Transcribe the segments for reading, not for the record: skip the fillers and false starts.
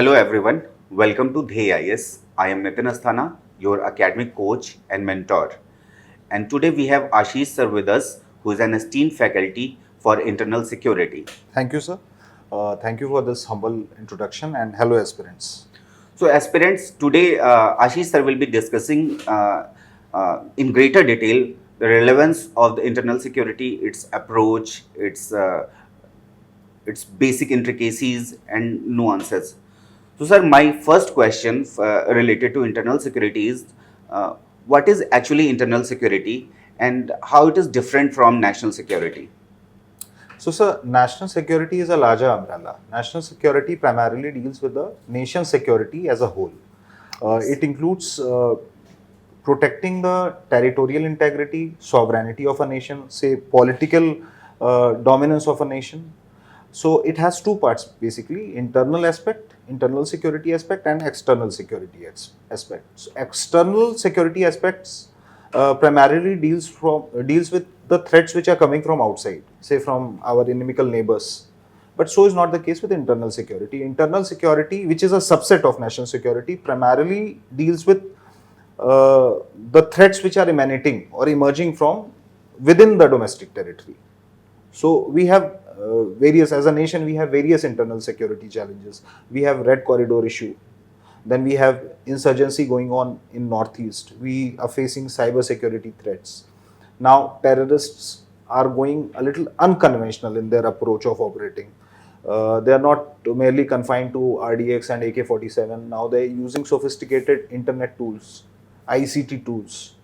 Hello everyone, welcome to Dhyeya. Yes, I am Nitin Asthana, your academic coach and mentor. And today we have Ashish Sir with us, who is an esteemed faculty for internal security. Thank you, sir. Thank you for this humble introduction and hello, aspirants. So aspirants, today Ashish Sir will be discussing in greater detail the relevance of the internal security, its approach, its basic intricacies and nuances. So, sir, my first question related to internal security is what is actually internal security and how it is different from national security? So, sir, national security is a larger umbrella. National security primarily deals with the nation's security as a whole. It includes protecting the territorial integrity, sovereignty of a nation, say political dominance of a nation. So it has two parts basically: internal aspect, internal security aspect, and external security aspect. So external security aspects primarily deals with the threats which are coming from outside, say from our inimical neighbors. But so is not the case with internal security. Internal security, which is a subset of national security, primarily deals with the threats which are emanating or emerging from within the domestic territory. So we have as a nation, we have various internal security challenges. We have Red Corridor issue. Then we have insurgency going on in Northeast. We are facing cyber security threats. Now terrorists are going a little unconventional in their approach of operating. They are not merely confined to RDX and AK-47. Now they are using sophisticated internet tools, ICT tools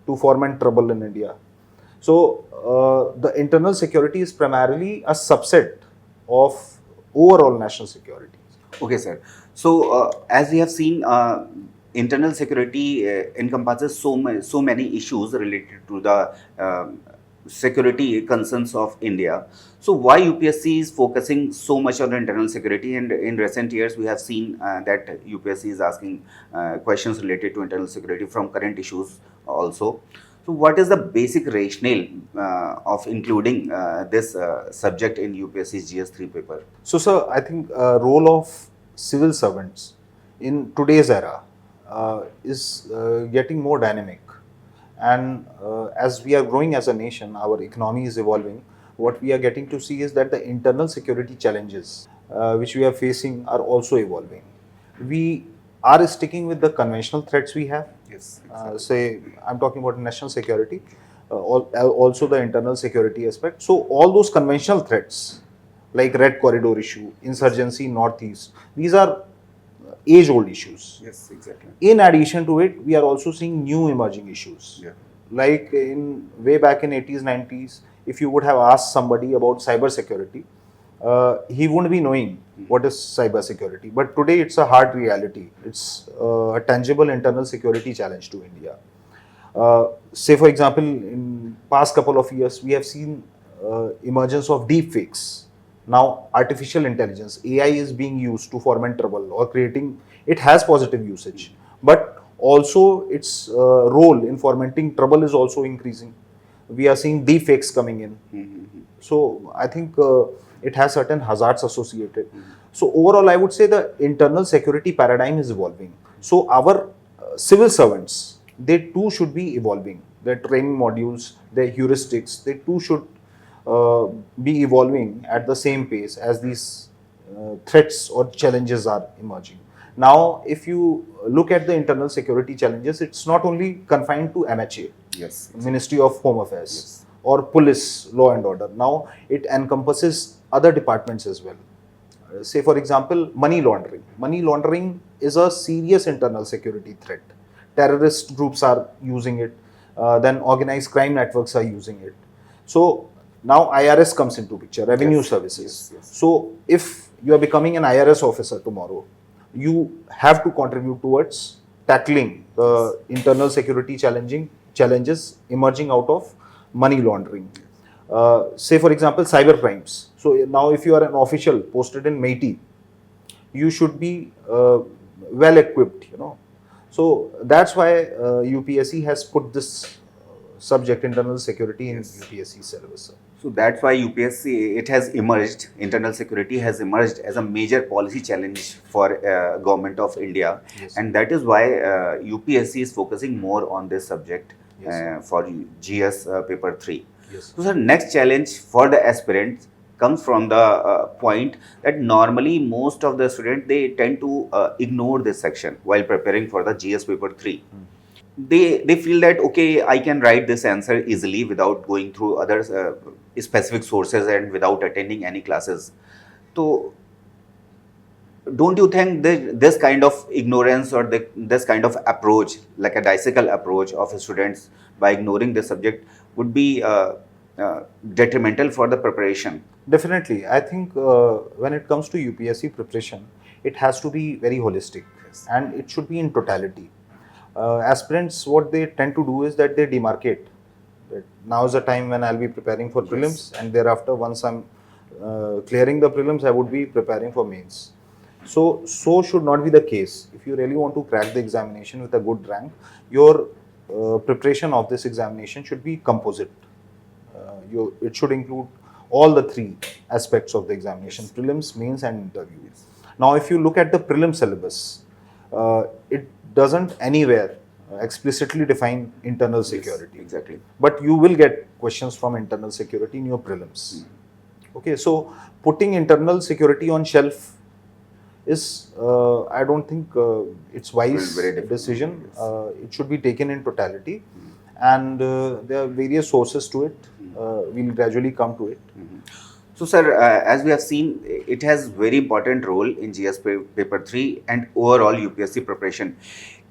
to foment trouble in India. So the internal security is primarily a subset of overall national security. Okay, sir. So, as we have seen, internal security encompasses so many issues related to the security concerns of India. So, why UPSC is focusing so much on internal security? And in recent years, we have seen that UPSC is asking questions related to internal security from current issues also. So, what is the basic rationale of including this subject in UPSC's GS3 paper? So, sir, I think role of civil servants in today's era is getting more dynamic. And as we are growing as a nation, our economy is evolving. What we are getting to see is that the internal security challenges which we are facing are also evolving. We are sticking with the conventional threats we have. Yes. Say, I'm talking about national security, also the internal security aspect. So all those conventional threats like Red Corridor issue, insurgency, Northeast, these are age-old issues. Yes, exactly. In addition to it, we are also seeing new emerging issues. Yeah. Like way back in 80s, 90s, if you would have asked somebody about cyber security, he wouldn't be knowing what is cyber security. But today it's a hard reality. It's a tangible internal security challenge to India. Say for example, in past couple of years, we have seen emergence of deep fakes. Now artificial intelligence, AI is being used to foment trouble or creating, it has positive usage. But also its role in fomenting trouble is also increasing. We are seeing deep fakes coming in. So I think it has certain hazards associated. So overall, I would say the internal security paradigm is evolving. So our civil servants, they too should be evolving. Their training modules, their heuristics, they too should be evolving at the same pace as these threats or challenges are emerging. Now, if you look at the internal security challenges, it's not only confined to MHA, Yes, exactly. Ministry of Home Affairs, Yes. or police, law and order. Now, it encompasses other departments as well. Say, for example, money laundering. Money laundering is a serious internal security threat. Terrorist groups are using it, then organized crime networks are using it. So, now IRS comes into picture, revenue Yes. services. Yes. So, if you are becoming an IRS officer tomorrow, you have to contribute towards tackling the internal security challenges emerging out of money laundering. Say for example, cyber crimes. So now if you are an official posted in MeitY, you should be well equipped, So that's why UPSC has put this subject, internal security, in UPSC syllabus. So that's why UPSC, it has emerged, internal security has emerged as a major policy challenge for government of India. Yes. And that is why UPSC is focusing more on this subject Yes. for GS paper 3. Yes. So the next challenge for the aspirants comes from the point that normally most of the students, they tend to ignore this section while preparing for the GS paper 3. They feel that, okay, I can write this answer easily without going through other specific sources and without attending any classes. So don't you think that this kind of ignorance or this kind of approach, like a bicycle approach of students by ignoring the subject, would be detrimental for the preparation? Definitely. I think when it comes to UPSC preparation, it has to be very holistic. Yes. And it should be in totality. Aspirants, what they tend to do is that they demarcate. That now is the time when I'll be preparing for prelims, and thereafter, once I'm clearing the prelims, I would be preparing for mains. So should not be the case. If you really want to crack the examination with a good rank, your preparation of this examination should be composite. It should include all the three aspects of the examination: prelims, mains, and interviews. Now, if you look at the prelim syllabus, it doesn't anywhere explicitly define internal security. Exactly. But you will get questions from internal security in your prelims. Okay, so putting internal security on shelf is, I don't think it's wise Very difficult. decision. Yes. It should be taken in totality, and there are various sources to it. We'll gradually come to it. So, sir, as we have seen, it has very important role in GS paper 3 and overall UPSC preparation.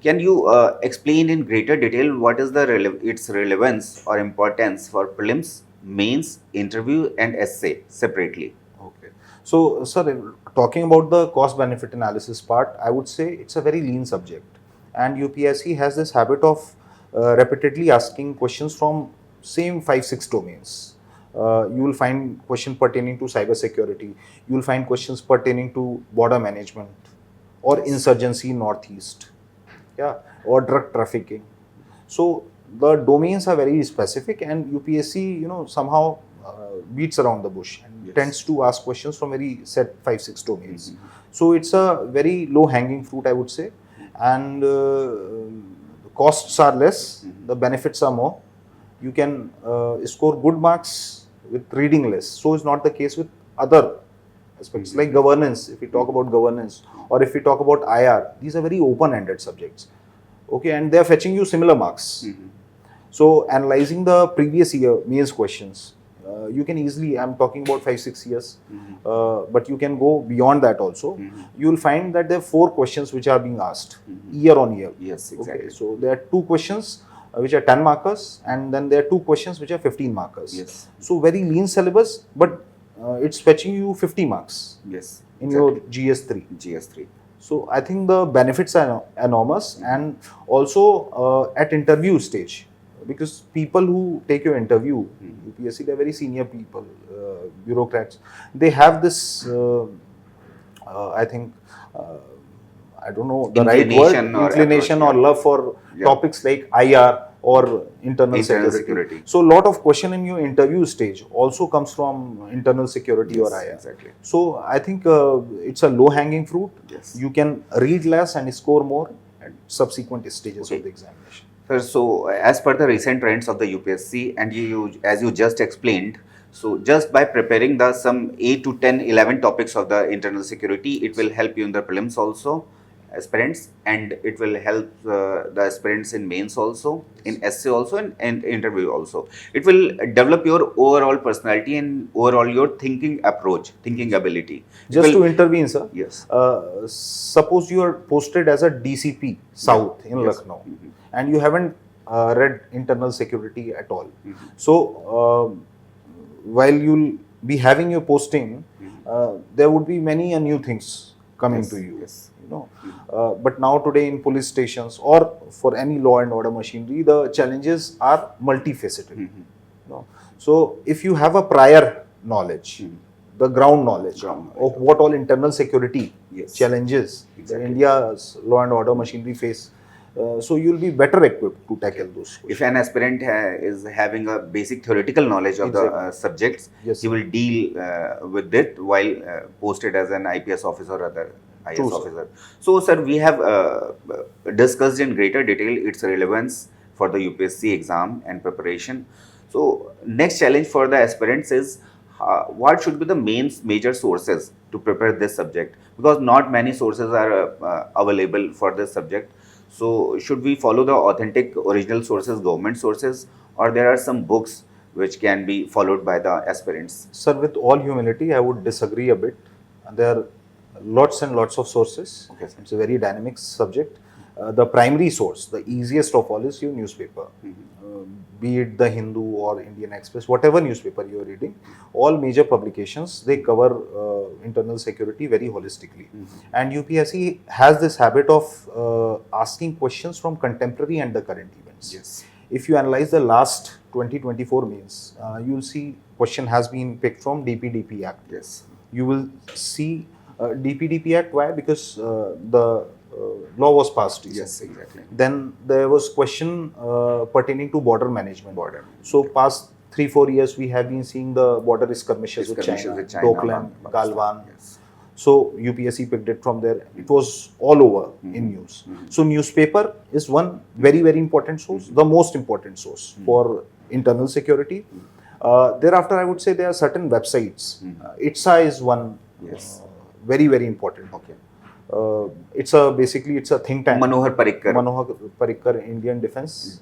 Can you explain in greater detail what is the its relevance or importance for prelims, mains, interview, and essay separately? Okay. So, sir, talking about the cost benefit analysis part, I would say it's a very lean subject, and UPSC has this habit of repeatedly asking questions from same 5-6 domains. You will find question pertaining to cyber security. You will find questions pertaining to border management or insurgency in Northeast, yeah, or drug trafficking. So the domains are very specific, and UPSC, somehow beats around the bush and tends to ask questions from very set 5-6 domains. So it's a very low hanging fruit, I would say, and the costs are less, the benefits are more. You can score good marks with reading less. So is not the case with other aspects like governance. If we talk about governance, or if we talk about IR, these are very open-ended subjects. Okay, and they are fetching you similar marks. So analyzing the previous year mains questions, you can easily, I'm talking about 5-6 years, but you can go beyond that also. You will find that there are 4 questions which are being asked year on year. Yes, exactly. Okay, so there are 2 questions which are 10 markers, and then there are 2 questions which are 15 markers. Yes. So very lean syllabus, but it's fetching you 50 marks Yes. in your GS3. GS3. So I think the benefits are enormous, and also at interview stage, because people who take your interview, UPSC, they're very senior people, bureaucrats. They have this, I think, I don't know the right word, inclination or love for topics like IR or internal security. So a lot of question in your interview stage also comes from internal security or IR. Exactly. So I think it's a low hanging fruit. Yes. You can read less and score more at subsequent stages of the examination. Sir, so as per the recent trends of the UPSC, and as you just explained, so just by preparing the some 8 to 10, 11 topics of the internal security, it will help you in the prelims also, aspirants, and it will help the aspirants in mains also, in essay also, and interview also. It will develop your overall personality and overall your thinking approach, thinking ability. Just to intervene, sir. Yes. Suppose you are posted as a DCP South in Lucknow, and you haven't read internal security at all. So while you'll be having your posting, there would be many new things coming to you. Yes. But now today in police stations or for any law and order machinery, the challenges are multifaceted. So if you have a prior knowledge, the ground knowledge of what all internal security challenges that India's law and order machinery face, So you'll be better equipped to tackle those questions. If an aspirant is having a basic theoretical knowledge of the subjects, Yes, he sir. will deal with it while posted as an IPS officer or other IS True, sir. officer. So, sir, we have discussed in greater detail its relevance for the UPSC exam and preparation. So, next challenge for the aspirants is what should be the main major sources to prepare this subject, because not many sources are available for this subject. So, should we follow the authentic original sources, government sources, or there are some books which can be followed by the aspirants? Sir, with all humility, I would disagree a bit. There are lots and lots of sources. Okay, sir. It's a very dynamic subject. The primary source, the easiest of all, is your newspaper. Be it the Hindu or Indian Express, whatever newspaper you are reading, all major publications, they cover internal security very holistically. And UPSC has this habit of asking questions from contemporary and the current events. Yes. If you analyze the last 2024 mains, you'll see question has been picked from DPDP Act. Yes. You will see DPDP Act. Why? Because the law was passed recently. Yes, exactly. Then there was question pertaining to border management. Border. So past 3-4 years we have been seeing the border skirmishes with China, Doklam, Galwan. Yes. So UPSC picked it from there. It was all over in news. So newspaper is one very, very important source, the most important source for internal security. Thereafter, I would say there are certain websites. ITSA is one. Yes. Very, very important. Okay. It's a think tank. Manohar Parrikar Indian Defense.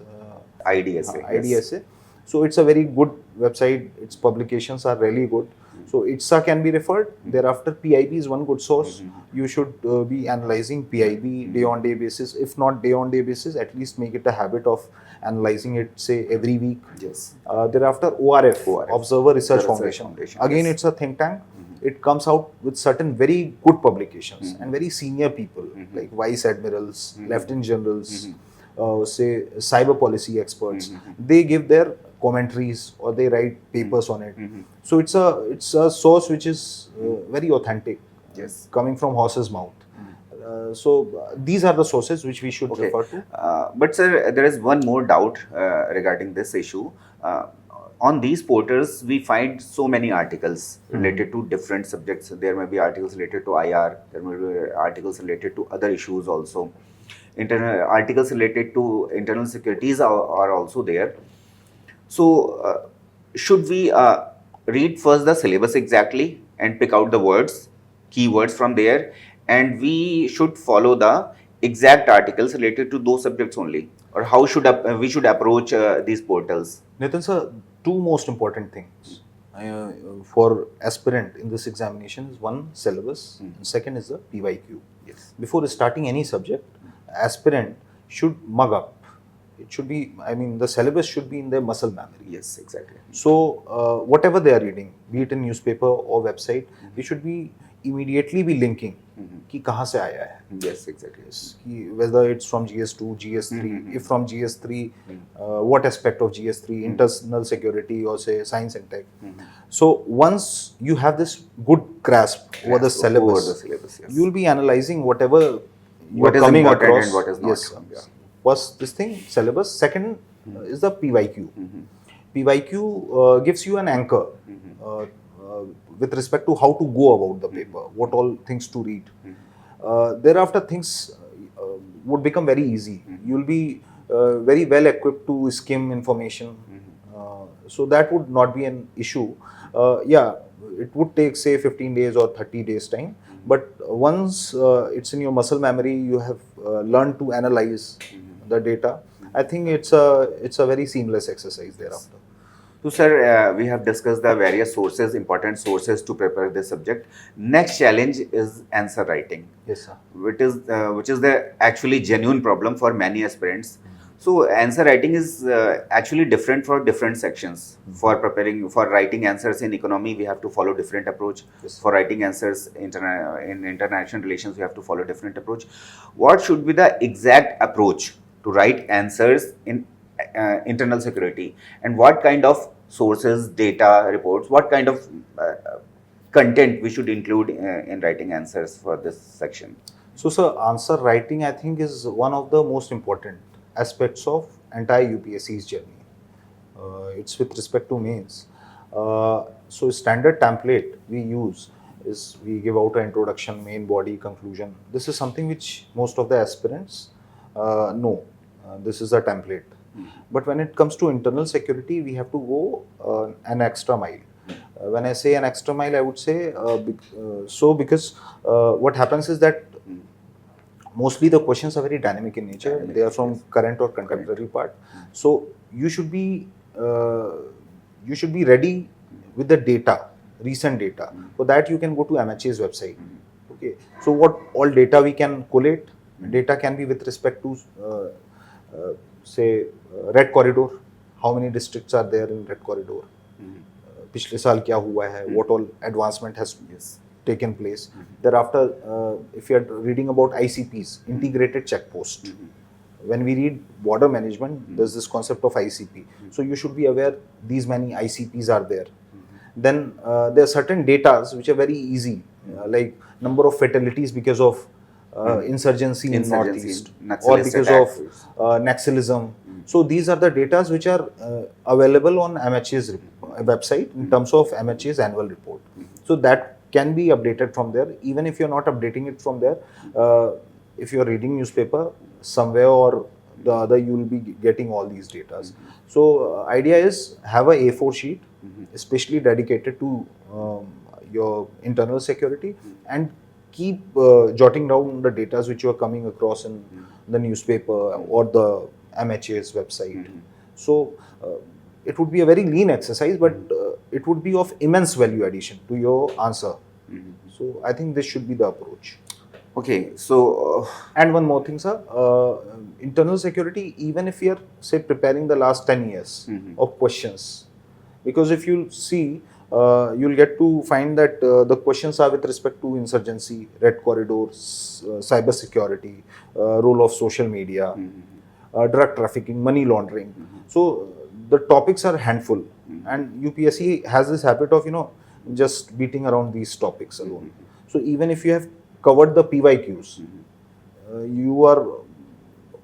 IDSA. IDSA. So it's a very good website. Its publications are really good. So ITSA can be referred. Thereafter, PIB is one good source. You should be analyzing PIB day on day basis. If not day on day basis, at least make it a habit of analyzing it, say, every week. Yes. Thereafter, ORF, Observer Research Foundation. Again, yes. it's a think tank. It comes out with certain very good publications and very senior people like vice admirals, lieutenant generals, say cyber policy experts. They give their commentaries or they write papers on it. So it's a source which is very authentic, Yes. coming from horse's mouth. So these are the sources which we should refer to. But sir, there is one more doubt regarding this issue. On these portals, we find so many articles related to different subjects. There may be articles related to IR, there may be articles related to other issues also. Articles related to internal securities are also there. So, should we read first the syllabus exactly and pick out the words, keywords from there, and we should follow the exact articles related to those subjects only? Or how should we should approach these portals? Nitin sir, two most important things for aspirant in this examination is one, syllabus, and second is the PYQ. Yes. Before starting any subject, aspirant should mug up. It should be, the syllabus should be in their muscle memory. Yes, exactly. So whatever they are reading, be it in newspaper or website, they should be immediately be linking कि कहाँ से आया है. Yes, exactly. Whether it's from GS2, GS3, if from GS3, what aspect of GS3, internal security or say science and tech. So once you have this good grasp over the syllabus, yes. you will be analyzing whatever you What are is coming important across. and what is not. Yes. Yeah. First, this thing, syllabus. Second is the PYQ. PYQ gives you an anchor with respect to how to go about the paper, what all things to read. Thereafter, things would become very easy. You will be very well equipped to skim information. So that would not be an issue. It would take say 15 days or 30 days time. But once it's in your muscle memory, you have learned to analyze the data. I think it's a very seamless exercise thereafter. So, sir, we have discussed the various sources, important sources to prepare this subject. Next challenge is answer writing. Yes, sir. Which is the actually genuine problem for many aspirants. So, answer writing is actually different for different sections. For writing answers in economy, we have to follow different approach. Yes. For writing answers in international relations, we have to follow different approach. What should be the exact approach to write answers in internal security, and what kind of sources, data, reports, what kind of content we should include in writing answers for this section? So, sir, answer writing I think is one of the most important aspects of entire UPSC's journey. It's with respect to mains. So, standard template we use is we give out an introduction, main body, conclusion. This is something which most of the aspirants know. This is a template. But when it comes to internal security, we have to go an extra mile. When I say an extra mile, I would say because what happens is that mostly the questions are very dynamic in nature. Dynamic, They are from yes. current or contemporary part. So you should be ready with the data, recent data. For that you can go to MHA's website. Okay. So what all data we can collate? Data can be with respect to say red corridor. How many districts are there in red corridor? पिछले साल क्या हुआ है? What all advancement has taken place? Thereafter, if you are reading about ICPs, integrated checkpost. When we read border management, there's this concept of ICP. So you should be aware these many ICPs are there. Then there are certain datas which are very easy, like number of fatalities because of insurgency in Northeast or because of Naxalism. So these are the datas which are available on MHA's website in terms of MHA's annual report. So that can be updated from there. Even if you're not updating it from there, if you're reading newspaper somewhere or the other, you will be getting all these datas. So idea is have a A4 sheet, especially dedicated to your internal security, and keep jotting down the datas which you are coming across in the newspaper or the MHA's website. So it would be a very lean exercise, but it would be of immense value addition to your answer. So I think this should be the approach. Okay, so And one more thing, sir. Internal security, even if you are, say, preparing the last 10 years of questions, because if you see, you'll get to find that the questions are with respect to insurgency, red corridors, cyber security, role of social media, drug trafficking, money laundering. So the topics are handful, and UPSC has this habit of just beating around these topics alone. So even if you have covered the PYQs, you are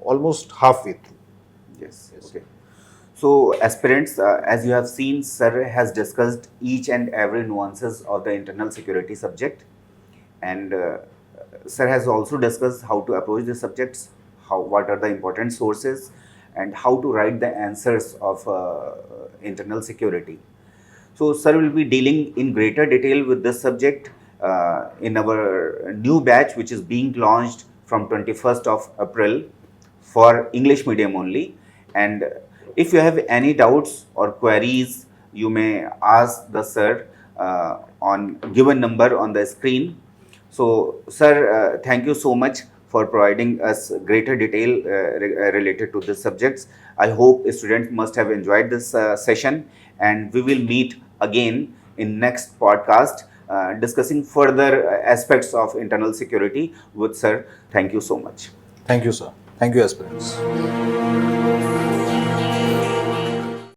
almost halfway through. yes. Okay. So aspirants, as you have seen, Sir has discussed each and every nuances of the internal security subject, and Sir has also discussed how to approach the subjects, what are the important sources, and how to write the answers of internal security. So Sir will be dealing in greater detail with this subject in our new batch, which is being launched from 21st of April for English medium only. And if you have any doubts or queries, you may ask the Sir on given number on the screen. So Sir, thank you so much for providing us greater detail related to the subjects. I hope students must have enjoyed this session, and we will meet again in next podcast discussing further aspects of internal security with Sir. Thank you so much. Thank you, sir. Thank you, aspirants.